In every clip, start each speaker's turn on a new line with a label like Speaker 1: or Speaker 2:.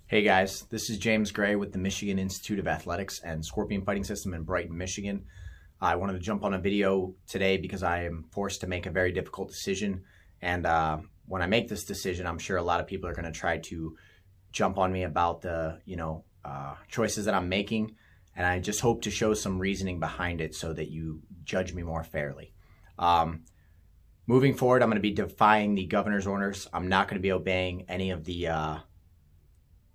Speaker 1: Hey guys, this is James Gray with the Michigan Institute of Athletics and Scorpion Fighting System in Brighton, Michigan. I wanted to jump on a video today because I am forced to make a very difficult decision. And when I make this decision, I'm sure a lot of people are going to try to jump on me about the, choices that I'm making. And I just hope to show some reasoning behind it so that you judge me more fairly. Moving forward, I'm going to be defying the governor's orders. I'm not going to be obeying any of the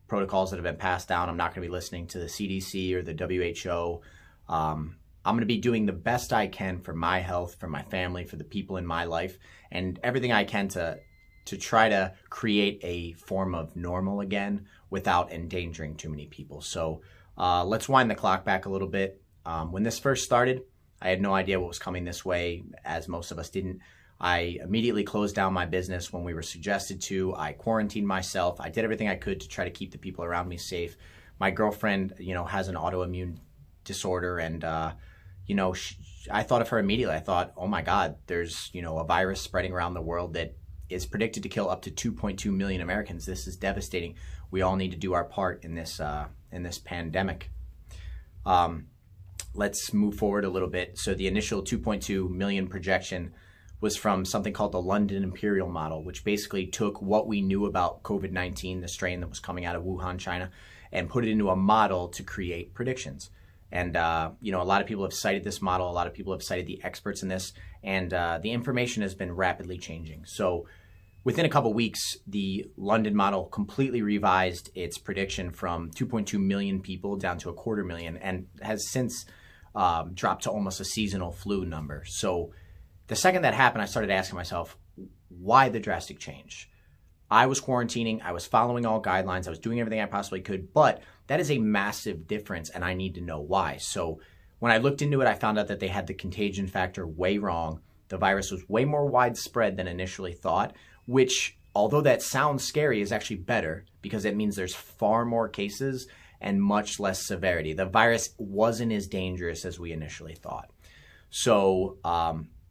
Speaker 1: protocols that have been passed down. I'm not going to be listening to the CDC or the WHO. I'm going to be doing the best I can for my health, for my family, for the people in my life, and everything I can to try to create a form of normal again without endangering too many people. So let's wind the clock back a little bit. When this first started, I had no idea what was coming this way, as most of us didn't. I immediately closed down my business when we were suggested to. I quarantined myself. I did everything I could to try to keep the people around me safe. My girlfriend, has an autoimmune disorder, and I thought of her immediately. I thought, oh my God, there's a virus spreading around the world that is predicted to kill up to 2.2 million Americans. This is devastating. We all need to do our part in this pandemic. Let's move forward a little bit. So the initial 2.2 million projection was from something called the London Imperial Model, which basically took what we knew about COVID-19, the strain that was coming out of Wuhan, China, and put it into a model to create predictions. And, a lot of people have cited this model. A lot of people have cited the experts in this, and the information has been rapidly changing. So within a couple weeks, the London model completely revised its prediction from 2.2 million people down to 250,000, and has since dropped to almost a seasonal flu number. So the second that happened, I started asking myself, why the drastic change? I was quarantining, I was following all guidelines, I was doing everything I possibly could, but that is a massive difference, and I need to know why. So when I looked into it, I found out that they had the contagion factor way wrong. The virus was way more widespread than initially thought, which, although that sounds scary, is actually better because it means there's far more cases and much less severity. The virus wasn't as dangerous as we initially thought. So,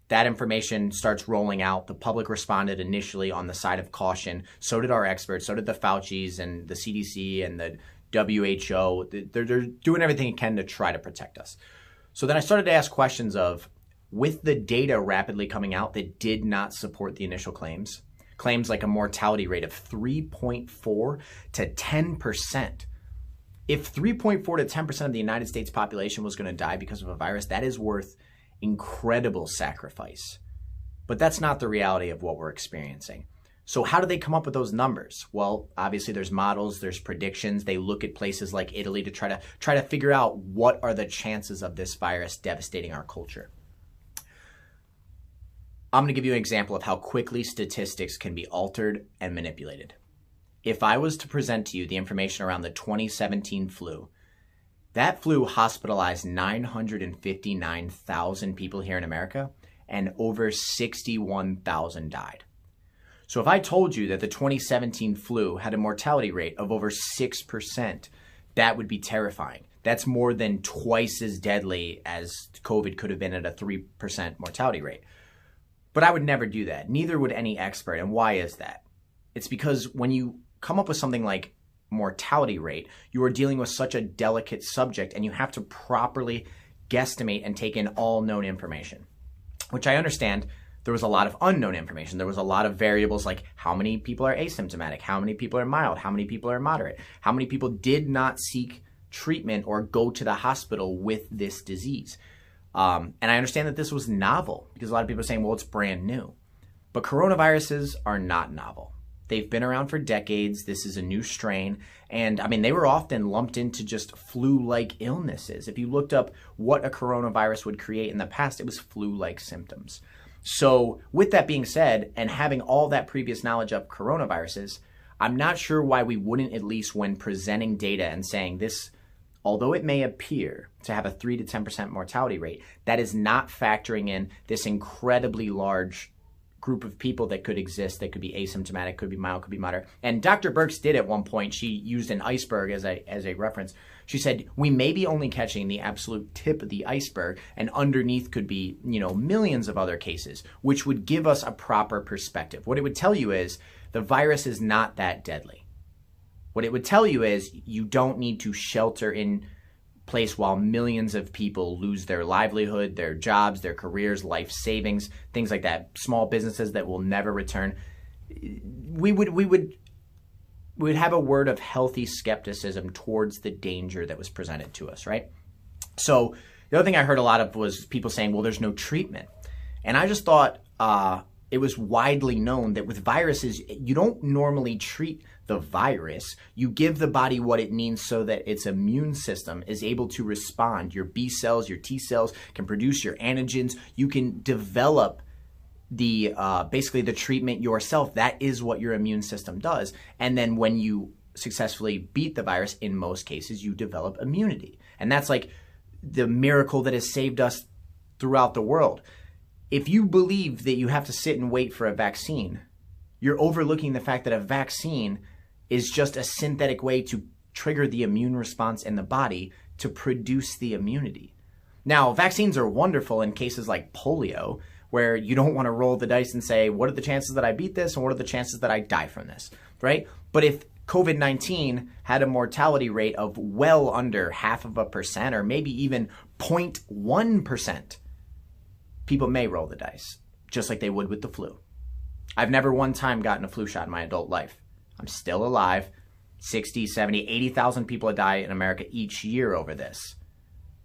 Speaker 1: that information starts rolling out. The public responded initially on the side of caution. So did our experts. So did the Faucis and the CDC and the WHO. They're doing everything they can to try to protect us. So then I started to ask questions of, with the data rapidly coming out that did not support the initial claims like a mortality rate of 3.4 to 10%. If 3.4 to 10% of the United States population was going to die because of a virus, that is worth incredible sacrifice. But that's not the reality of what we're experiencing. So how do they come up with those numbers? Well, obviously there's models, there's predictions. They look at places like Italy to try to figure out what are the chances of this virus devastating our culture. I'm going to give you an example of how quickly statistics can be altered and manipulated. If I was to present to you the information around the 2017 flu, that flu hospitalized 959,000 people here in America, and over 61,000 died. So if I told you that the 2017 flu had a mortality rate of over 6%, that would be terrifying. That's more than twice as deadly as COVID could have been at a 3% mortality rate. But I would never do that. Neither would any expert. And why is that? It's because when you come up with something like mortality rate, you are dealing with such a delicate subject, and you have to properly guesstimate and take in all known information, which I understand. There was a lot of unknown information. There was a lot of variables like how many people are asymptomatic, how many people are mild, how many people are moderate, how many people did not seek treatment or go to the hospital with this disease. And I understand that this was novel because a lot of people are saying, well, it's brand new. But coronaviruses are not novel. They've been around for decades. This is a new strain. And they were often lumped into just flu-like illnesses. If you looked up what a coronavirus would create in the past, it was flu-like symptoms. So with that being said, and having all that previous knowledge of coronaviruses, I'm not sure why we wouldn't, at least when presenting data and saying this, although it may appear to have a 3 to 10% mortality rate, that is not factoring in this incredibly large group of people that could exist, that could be asymptomatic, could be mild, could be moderate. And Dr. Birx did at one point, she used an iceberg as a reference. She said, we may be only catching the absolute tip of the iceberg, and underneath could be, millions of other cases, which would give us a proper perspective. What it would tell you is the virus is not that deadly. What it would tell you is you don't need to shelter in place while millions of people lose their livelihood, their jobs, their careers, life savings, things like that, small businesses that will never return. We would have a word of healthy skepticism towards the danger that was presented to us, right? So the other thing I heard a lot of was people saying, well, there's no treatment. And I just thought it was widely known that with viruses, you don't normally treat the virus. You give the body what it needs so that its immune system is able to respond. Your B cells, your T cells can produce your antigens. You can develop the basically the treatment yourself. That is what your immune system does. And then when you successfully beat the virus, in most cases, you develop immunity. And that's like the miracle that has saved us throughout the world. If you believe that you have to sit and wait for a vaccine, you're overlooking the fact that a vaccine is just a synthetic way to trigger the immune response in the body to produce the immunity. Now, vaccines are wonderful in cases like polio, where you don't want to roll the dice and say, what are the chances that I beat this and what are the chances that I die from this, right? But if COVID-19 had a mortality rate of well under 0.5% or maybe even 0.1%, people may roll the dice, just like they would with the flu. I've never one time gotten a flu shot in my adult life. I'm still alive. 60, 70, 80,000 people die in America each year over this,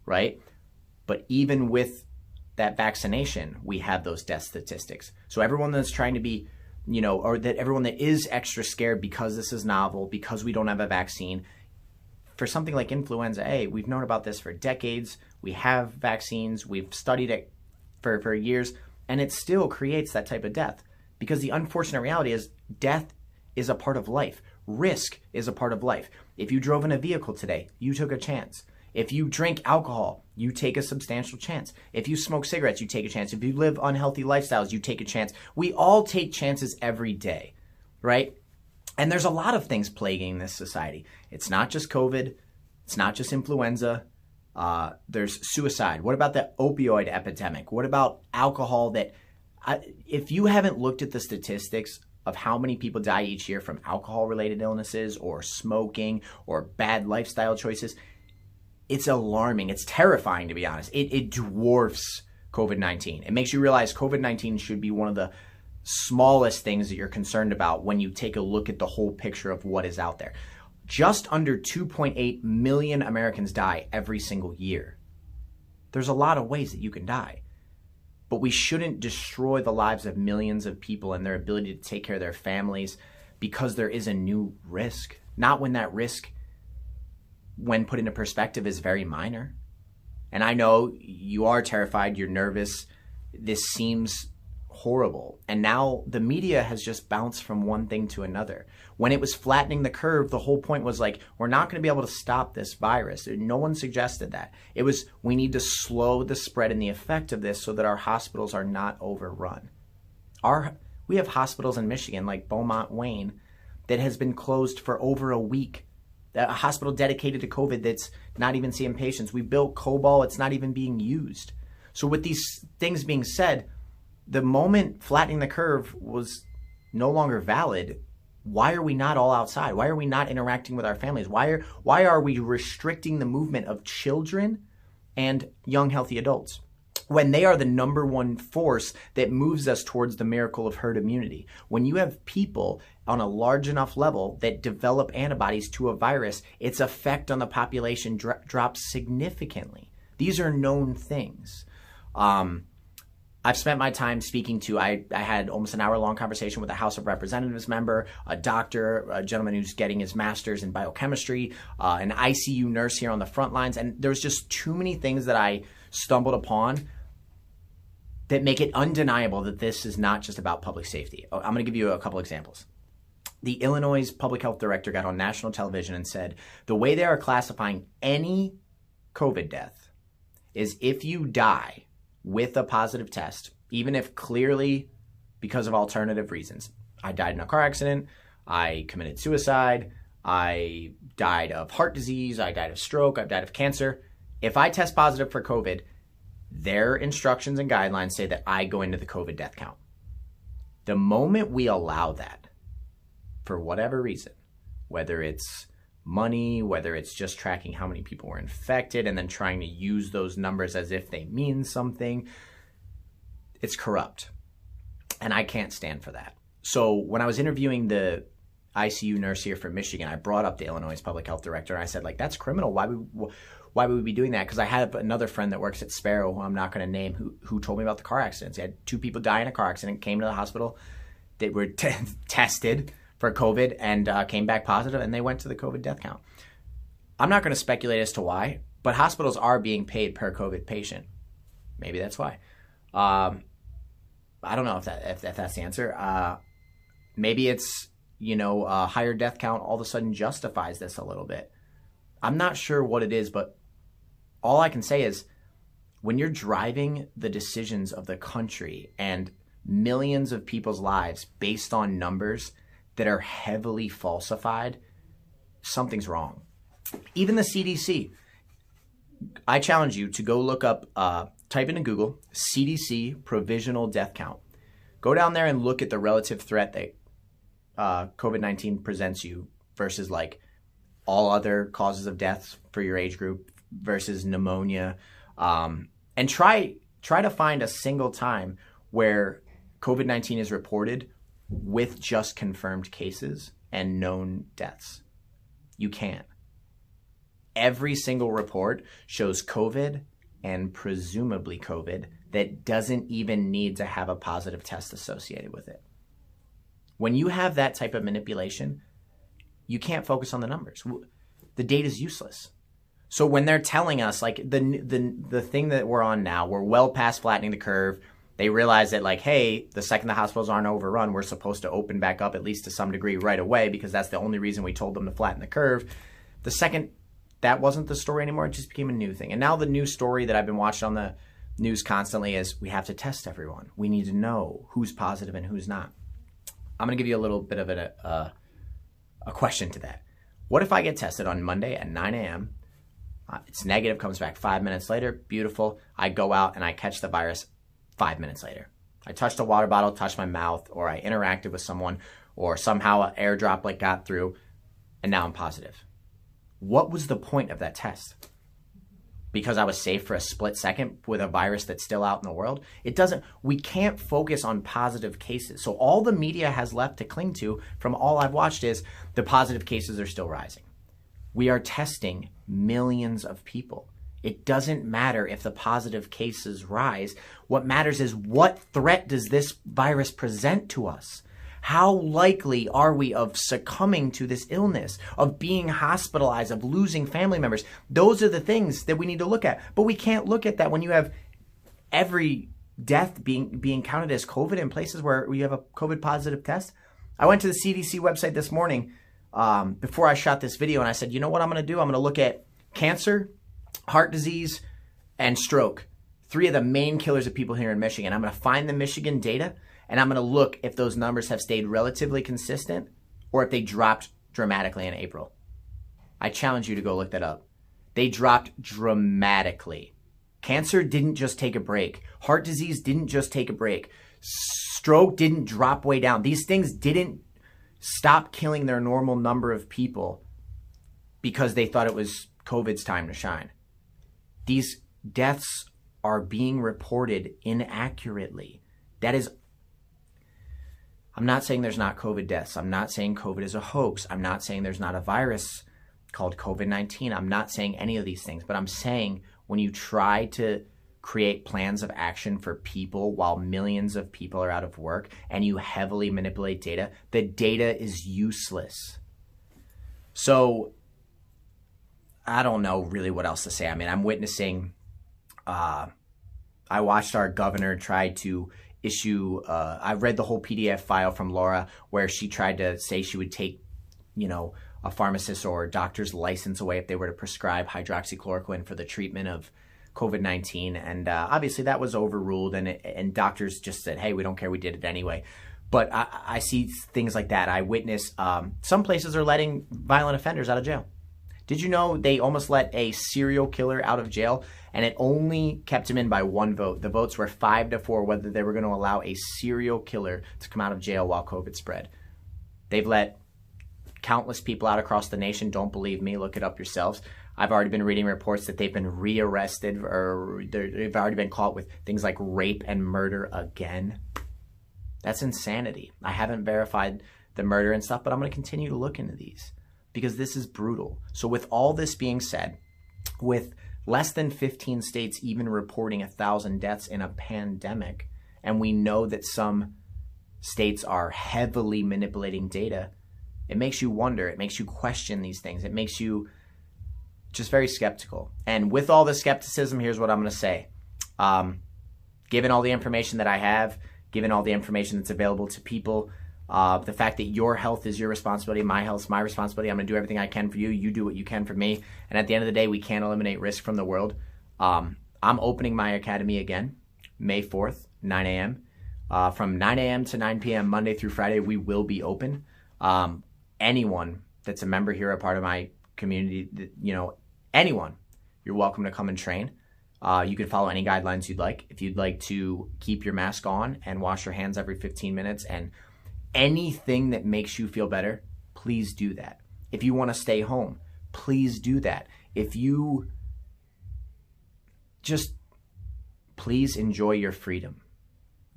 Speaker 1: right? But even with that vaccination, we have those death statistics. So everyone that's trying to be, or that everyone that is extra scared because this is novel, because we don't have a vaccine, for something like influenza A, we've known about this for decades. We have vaccines. We've studied it for years, and it still creates that type of death. Because the unfortunate reality is death is a part of life. Risk is a part of life. If you drove in a vehicle today, you took a chance. If you drink alcohol, you take a substantial chance. If you smoke cigarettes, you take a chance. If you live unhealthy lifestyles, you take a chance. We all take chances every day, right? And there's a lot of things plaguing this society. It's not just COVID. It's not just influenza. There's suicide. What about the opioid epidemic? What about alcohol? If you haven't looked at the statistics of how many people die each year from alcohol-related illnesses or smoking or bad lifestyle choices, it's alarming. It's terrifying, to be honest. It dwarfs COVID-19. It makes you realize COVID-19 should be one of the smallest things that you're concerned about when you take a look at the whole picture of what is out there. Just under 2.8 million Americans die every single year. There's a lot of ways that you can die. But we shouldn't destroy the lives of millions of people and their ability to take care of their families because there is a new risk. Not when that risk, when put into perspective, is very minor. And I know you are terrified, you're nervous. This seems horrible. And now the media has just bounced from one thing to another. When it was flattening the curve, the whole point was like, we're not going to be able to stop this virus. No one suggested that. It was, we need to slow the spread and the effect of this so that our hospitals are not overrun. We have hospitals in Michigan like Beaumont Wayne that has been closed for over a week. A hospital dedicated to COVID that's not even seeing patients. We built COBOL, it's not even being used. So with these things being said, the moment flattening the curve was no longer valid, why are we not all outside? Why are we not interacting with our families? Why are we restricting the movement of children and young, healthy adults when they are the number one force that moves us towards the miracle of herd immunity? When you have people on a large enough level that develop antibodies to a virus, its effect on the population drops significantly. These are known things. I've spent my time speaking to, I had almost an hour-long conversation with a House of Representatives member, a doctor, a gentleman who's getting his master's in biochemistry, an ICU nurse here on the front lines, and there's just too many things that I stumbled upon that make it undeniable that this is not just about public safety. I'm going to give you a couple examples. The Illinois public health director got on national television and said, the way they are classifying any COVID death is if you die with a positive test, even if clearly because of alternative reasons. I died in a car accident, I committed suicide, I died of heart disease, I died of stroke, I've died of cancer. If I test positive for COVID, their instructions and guidelines say that I go into the COVID death count. The moment we allow that, for whatever reason, whether it's money, whether it's just tracking how many people were infected and then trying to use those numbers as if they mean something. It's corrupt. And I can't stand for that. So when I was interviewing the ICU nurse here from Michigan, I brought up the Illinois public health director. And I said, like, that's criminal. Why would we be doing that? Because I have another friend that works at Sparrow, who I'm not going to name, who told me about the car accidents. He had 2 people die in a car accident, came to the hospital. They were tested for COVID and came back positive, and they went to the COVID death count. I'm not going to speculate as to why, but hospitals are being paid per COVID patient. Maybe that's why. I don't know if that's the answer. Maybe it's, a higher death count all of a sudden justifies this a little bit. I'm not sure what it is, but all I can say is when you're driving the decisions of the country and millions of people's lives based on numbers that are heavily falsified, something's wrong. Even the CDC. I challenge you to go look up, type into Google, CDC provisional death count. Go down there and look at the relative threat that COVID-19 presents you versus like all other causes of deaths for your age group versus pneumonia. And try to find a single time where COVID-19 is reported with just confirmed cases and known deaths. You can't. Every single report shows COVID and presumably COVID that doesn't even need to have a positive test associated with it. When you have that type of manipulation, you can't focus on the numbers. The data is useless. So when they're telling us, like the thing that we're on now, we're well past flattening the curve. They realize that, like, hey, the second the hospitals aren't overrun, we're supposed to open back up at least to some degree right away because that's the only reason we told them to flatten the curve. The second that wasn't the story anymore, it just became a new thing. And now the new story that I've been watching on the news constantly is we have to test everyone. We need to know who's positive and who's not. I'm going to give you a little bit of a question to that. What if I get tested on Monday at 9 a.m., it's negative, comes back 5 minutes later, beautiful. I go out and I catch the virus 5 minutes later. I touched a water bottle, touched my mouth, or I interacted with someone, or somehow an air droplet got through, and now I'm positive. What was the point of that test? Because I was safe for a split second with a virus that's still out in the world? We can't focus on positive cases. So all the media has left to cling to from all I've watched is the positive cases are still rising. We are testing millions of people. It doesn't matter if the positive cases rise. What matters is what threat does this virus present to us? How likely are we of succumbing to this illness, of being hospitalized, of losing family members? Those are the things that we need to look at. But we can't look at that when you have every death being counted as COVID in places where you have a COVID positive test. I went to the CDC website this morning before I shot this video, and I said, you know what I'm going to do? I'm going to look at cancer, heart disease, and stroke. 3 of the main killers of people here in Michigan. I'm going to find the Michigan data, and I'm going to look if those numbers have stayed relatively consistent or if they dropped dramatically in April. I challenge you to go look that up. They dropped dramatically. Cancer didn't just take a break. Heart disease didn't just take a break. Stroke didn't drop way down. These things didn't stop killing their normal number of people because they thought it was COVID's time to shine. These deaths are being reported inaccurately. That is, I'm not saying there's not COVID deaths. I'm not saying COVID is a hoax. I'm not saying there's not a virus called COVID-19. I'm not saying any of these things, but I'm saying when you try to create plans of action for people while millions of people are out of work and you heavily manipulate data, the data is useless. So I don't know really what else to say. I mean, I'm witnessing, I watched our governor try to issue, I read the whole PDF file from Laura where she tried to say she would take, a pharmacist or doctor's license away if they were to prescribe hydroxychloroquine for the treatment of COVID-19. And obviously that was overruled and doctors just said, hey, we don't care, we did it anyway. But I see things like that. I witness some places are letting violent offenders out of jail. Did you know they almost let a serial killer out of jail and it only kept him in by 1 vote? The votes were 5-4 whether they were going to allow a serial killer to come out of jail while COVID spread. They've let countless people out across the nation. Don't believe me, look it up yourselves. I've already been reading reports that they've been rearrested or they've already been caught with things like rape and murder again. That's insanity. I haven't verified the murder and stuff, but I'm going to continue to look into these because this is brutal. So with all this being said, with less than 15 states even reporting 1,000 deaths in a pandemic, and we know that some states are heavily manipulating data, it makes you wonder, it makes you question these things, it makes you just very skeptical. And with all the skepticism, here's what I'm going to say. Given all the information that I have, given all the information that's available to people, the fact that your health is your responsibility, my health is my responsibility, I'm going to do everything I can for you, you do what you can for me, and at the end of the day, we can't eliminate risk from the world. I'm opening my academy again, May 4th, 9 a.m. From 9 a.m. to 9 p.m. Monday through Friday, we will be open. Anyone that's a member here, a part of my community, anyone, you're welcome to come and train. You can follow any guidelines you'd like. If you'd like to keep your mask on and wash your hands every 15 minutes and anything that makes you feel better, please do that. If you want to stay home, please do that. If you please enjoy your freedom.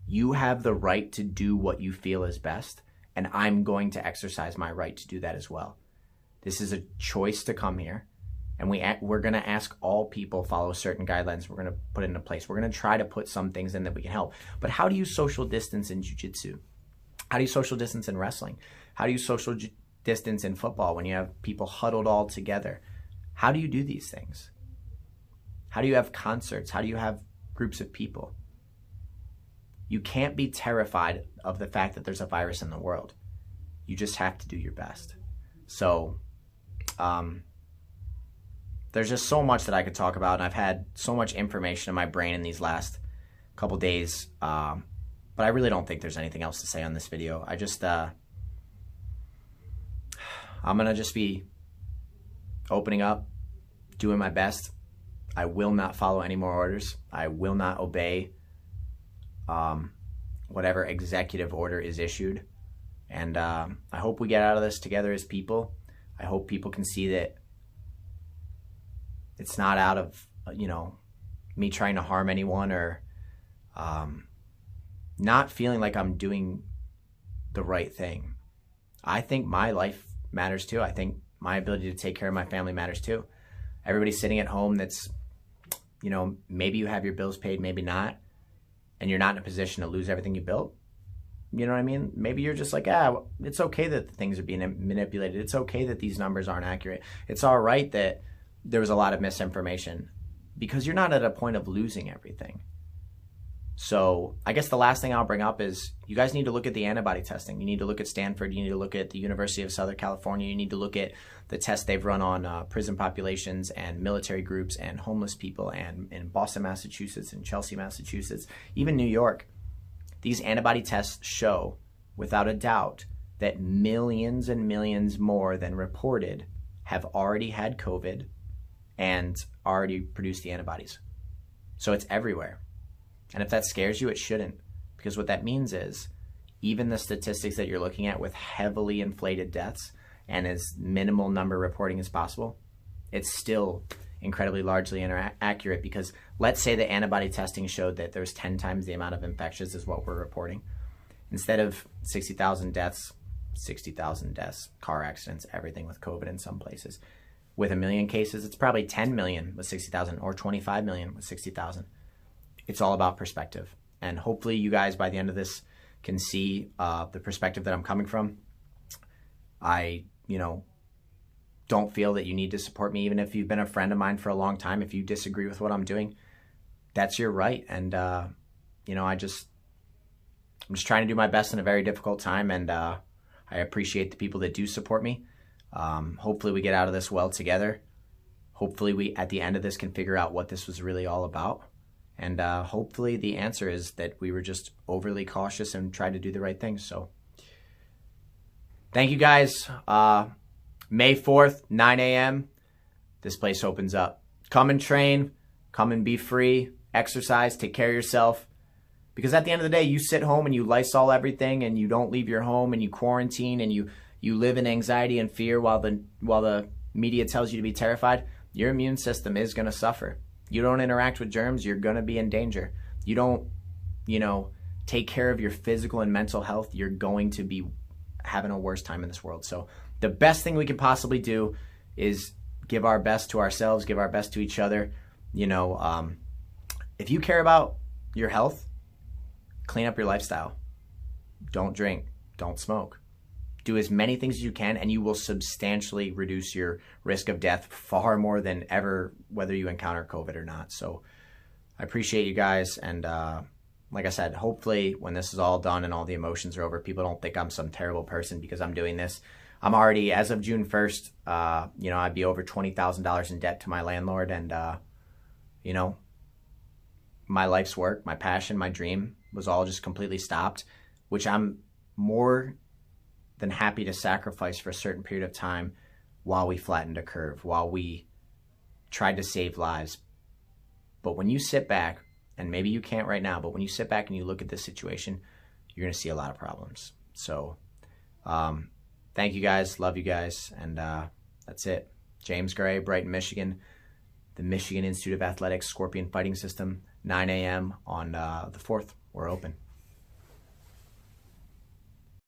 Speaker 1: You have the right to do what you feel is best, and I'm going to exercise my right to do that as well. This is a choice to come here, and we're going to ask all people follow certain guidelines. We're going to put into place. We're going to try to put some things in that we can help. But how do you social distance in jiu-jitsu? How do you social distance in wrestling? How do you social distance in football when you have people huddled all together? How do you do these things? How do you have concerts? How do you have groups of people? You can't be terrified of the fact that there's a virus in the world. You just have to do your best. So there's just so much that I could talk about, and I've had so much information in my brain in these last couple days, but I really don't think there's anything else to say on this video. I'm gonna just be opening up, doing my best. I will not follow any more orders. I will not obey whatever executive order is issued. And I hope we get out of this together as people. I hope people can see that it's not out of, me trying to harm anyone or not feeling like I'm doing the right thing. I think my life matters too. I think my ability to take care of my family matters too. Everybody sitting at home that's, maybe you have your bills paid, maybe not, and you're not in a position to lose everything you built. You know what I mean? Maybe you're just like, it's okay that things are being manipulated. It's okay that these numbers aren't accurate. It's all right that there was a lot of misinformation because you're not at a point of losing everything. So I guess the last thing I'll bring up is you guys need to look at the antibody testing. You need to look at Stanford. You need to look at the University of Southern California. You need to look at the tests they've run on prison populations and military groups and homeless people and in Boston, Massachusetts and Chelsea, Massachusetts, even New York. These antibody tests show without a doubt that millions and millions more than reported have already had COVID and already produced the antibodies. So it's everywhere. And if that scares you, it shouldn't, because what that means is even the statistics that you're looking at with heavily inflated deaths and as minimal number reporting as possible, it's still incredibly largely inaccurate, because let's say the antibody testing showed that there's 10 times the amount of infections as what we're reporting. Instead of 60,000 deaths, 60,000 deaths, car accidents, everything with COVID in some places. With 1 million cases, it's probably 10 million with 60,000 or 25 million with 60,000. It's all about perspective. And hopefully you guys by the end of this can see the perspective that I'm coming from. I, don't feel that you need to support me, even if you've been a friend of mine for a long time. If you disagree with what I'm doing, that's your right. And, I'm just trying to do my best in a very difficult time. And I appreciate the people that do support me. Hopefully we get out of this well together. Hopefully we, at the end of this, can figure out what this was really all about. And hopefully the answer is that we were just overly cautious and tried to do the right thing. So thank you guys. May 4th, 9 a.m. This place opens up. Come and train. Come and be free. Exercise. Take care of yourself. Because at the end of the day, you sit home and you Lysol everything and you don't leave your home and you quarantine and you you live in anxiety and fear while the media tells you to be terrified, your immune system is going to suffer. You don't interact with germs, you're going to be in danger. You don't, take care of your physical and mental health, you're going to be having a worse time in this world. So the best thing we can possibly do is give our best to ourselves, give our best to each other. If you care about your health, clean up your lifestyle. Don't drink, don't smoke. Do as many things as you can, and you will substantially reduce your risk of death far more than ever, whether you encounter COVID or not. So I appreciate you guys. And like I said, hopefully when this is all done and all the emotions are over, people don't think I'm some terrible person because I'm doing this. I'm already, as of June 1st, I'd be over $20,000 in debt to my landlord. And, my life's work, my passion, my dream was all just completely stopped, which I'm more than happy to sacrifice for a certain period of time while we flattened a curve, while we tried to save lives. But when you sit back, and maybe you can't right now, but when you sit back and you look at this situation, you're going to see a lot of problems. So thank you guys. Love you guys. And that's it. James Gray, Brighton, Michigan, the Michigan Institute of Athletics Scorpion Fighting System, 9 a.m. on the 4th. We're open.